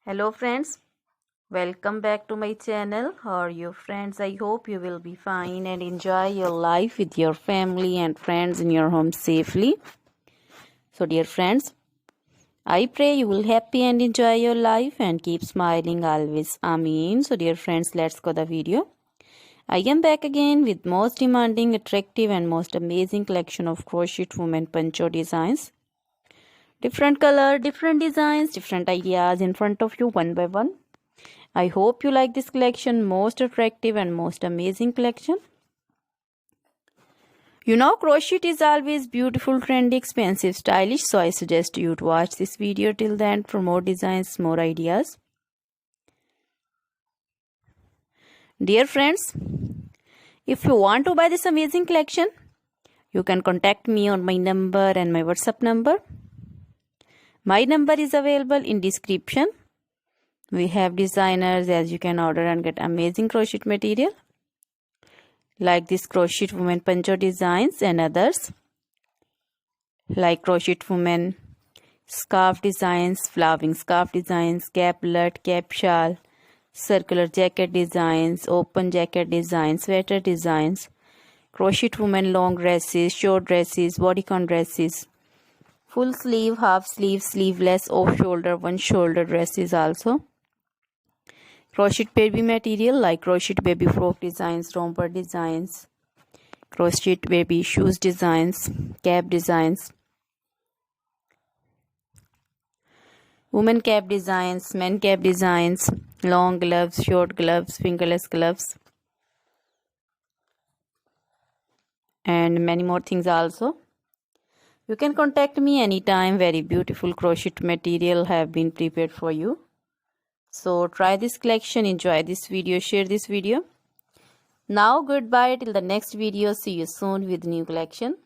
Hello friends, welcome back to my channel. How are you friends? I hope you will be fine and enjoy your life with your family and friends in your home safely. So dear friends, I pray you will happy and enjoy your life and keep smiling always. Amen. So dear friends, let's go the video. I am back again with most demanding, attractive and most amazing collection of crochet women poncho designs. Different color, different designs, different ideas in front of you one by one. I hope you like this collection, most attractive and most amazing collection. You know, crochet is always beautiful, trendy, expensive, stylish, so I suggest you to watch this video till the end for more designs, more ideas. Dear friends, if you want to buy this amazing collection, you can contact me on my number and my WhatsApp number. My number is available in description. We have designers as you can order and get amazing crochet material like this crochet woman poncho designs and others like crochet woman scarf designs, flowering scarf designs, caplet, cap shawl, circular jacket designs, open jacket designs, sweater designs, crochet woman long dresses, short dresses, bodycon dresses, full sleeve, half sleeve, sleeveless, off shoulder, one shoulder dresses also. Crochet baby material like crochet baby frock designs, romper designs, crochet baby shoes designs, cap designs, women cap designs, men cap designs, long gloves, short gloves, fingerless gloves, and many more things also. You can contact me anytime. Very beautiful crochet material have been prepared for you. So try this collection, enjoy this video, share this video. Now goodbye till the next video. See you soon with new collection.